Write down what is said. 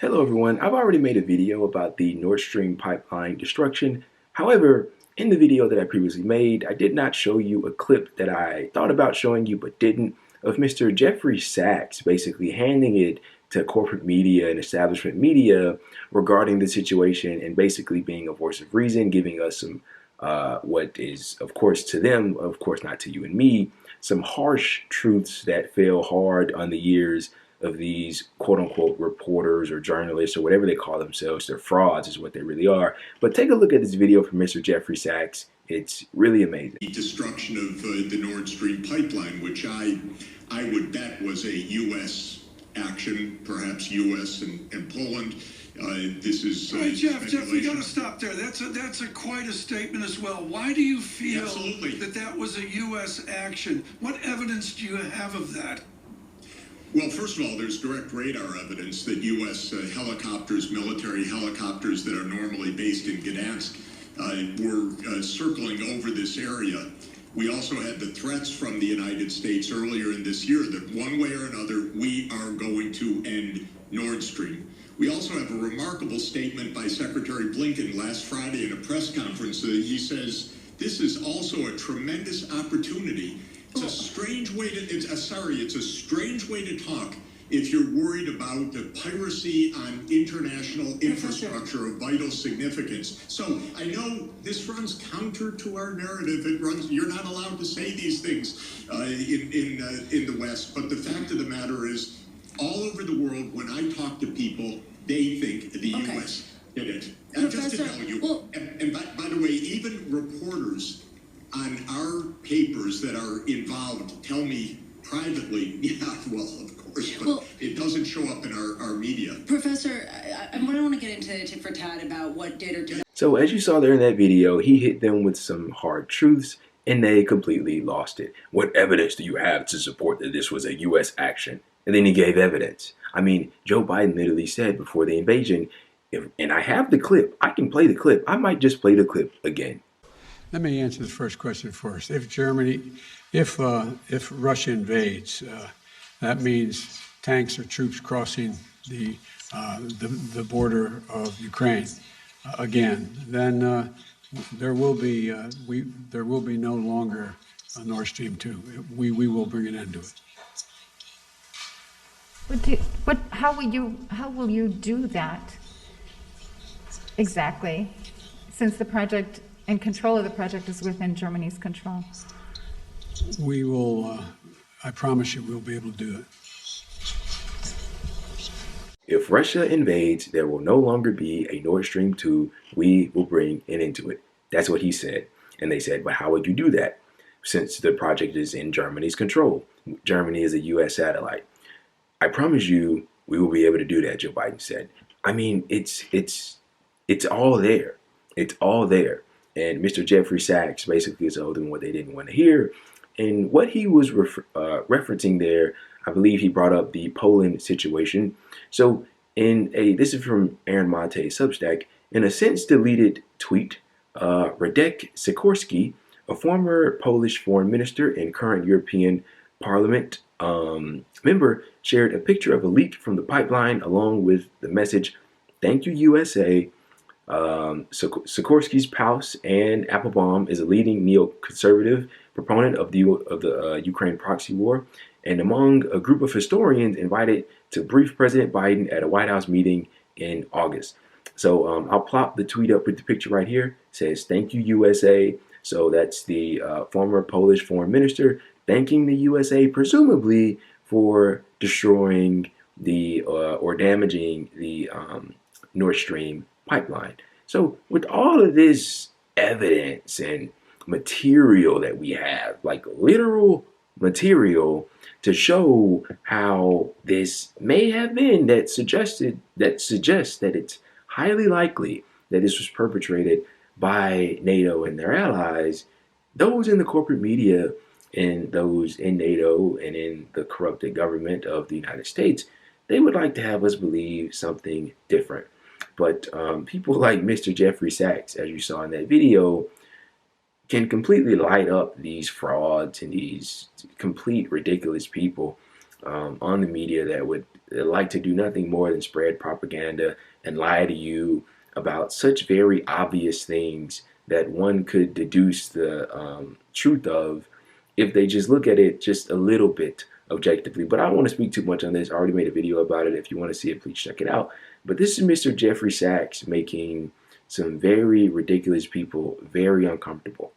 Hello everyone, I've already made a video about the Nord Stream pipeline destruction. However, in the video that I previously made, I did not show you a clip that I thought about showing you but didn't, of Mr. Jeffrey Sachs basically handing it to corporate media and establishment media regarding the situation and basically being a voice of reason, giving us some what is, of course, to them, of course not to you and me, some harsh truths that fell hard on the ears of these quote-unquote reporters or journalists or whatever they call themselves. They're frauds is what they really are. But take a look at this video from Mr. Jeffrey Sachs. It's really amazing. The destruction of the Nord Stream pipeline, which I would bet was a U.S. action, perhaps U.S. and Poland. This is hey, Jeff, we got to stop there. That's quite a statement as well. Why do you feel that was a U.S. action? What evidence do you have of that? Well, first of all, there's direct radar evidence that U.S. Helicopters, military helicopters that are normally based in Gdansk, were circling over this area. We also had the threats from the United States earlier in this year that one way or another, we are going to end Nord Stream. We also have a remarkable statement by Secretary Blinken last Friday in a press conference. He says, this is also a tremendous opportunity. It's a strange way to, it's a strange way to talk if you're worried about the piracy on international infrastructure of vital significance. So I know this runs counter to our narrative. You're not allowed to say these things in the West. But the fact of the matter is, all over the world, when I talk to people, they think the U.S. did it. And just to tell you, and by the way, even reporters on our papers that are involved tell me privately, yeah, well, of course, but it doesn't show up in our media. Professor, I don't want to get into tit for tat about what did or did not. So as you saw there in that video, he hit them with some hard truths and they completely lost it. What evidence do you have to support that this was a U.S. action? And then he gave evidence. I mean, Joe Biden literally said before the invasion, and I have the clip, I can play the clip. I might just play the clip again. Let me answer the first question first. If Russia invades, that means tanks or troops crossing the border of Ukraine again. Then there will be no longer a Nord Stream 2. We will bring an end to it. How will you do that exactly? Since the project and control of the project is within Germany's control. We will, I promise you, we'll be able to do it. If Russia invades, there will no longer be a Nord Stream 2. We will bring an end to it. That's what he said. And they said, but how would you do that? Since the project is in Germany's control. Germany is a U.S. satellite. I promise you, we will be able to do that, Joe Biden said. I mean, it's all there. It's all there. And Mr. Jeffrey Sachs basically told them what they didn't want to hear. And what he was referencing there, I believe he brought up the Poland situation. So this is from Aaron Monte's Substack, in a since deleted tweet, Radek Sikorski, a former Polish foreign minister and current European Parliament member, shared a picture of a leak from the pipeline along with the message, "Thank you, USA." Sikorski's spouse, Anne Applebaum, is a leading neoconservative proponent of the Ukraine proxy war, and among a group of historians invited to brief President Biden at a White House meeting in August. So I'll plop the tweet up with the picture right here. It says, "Thank you, USA." So that's the former Polish foreign minister thanking the USA, presumably for destroying the or damaging the Nord Stream pipeline. So with all of this evidence and material that we have, like literal material to show how this may have been, that suggests that it's highly likely that this was perpetrated by NATO and their allies, those in the corporate media and those in NATO and in the corrupted government of the United States, they would like to have us believe something different. But people like Mr. Jeffrey Sachs, as you saw in that video, can completely light up these frauds and these complete ridiculous people on the media that would like to do nothing more than spread propaganda and lie to you about such very obvious things that one could deduce the truth of if they just look at it just a little bit objectively. But I don't want to speak too much on this. I already made a video about it. If you want to see it, please check it out. But this is Mr. Jeffrey Sachs making some very ridiculous people very uncomfortable.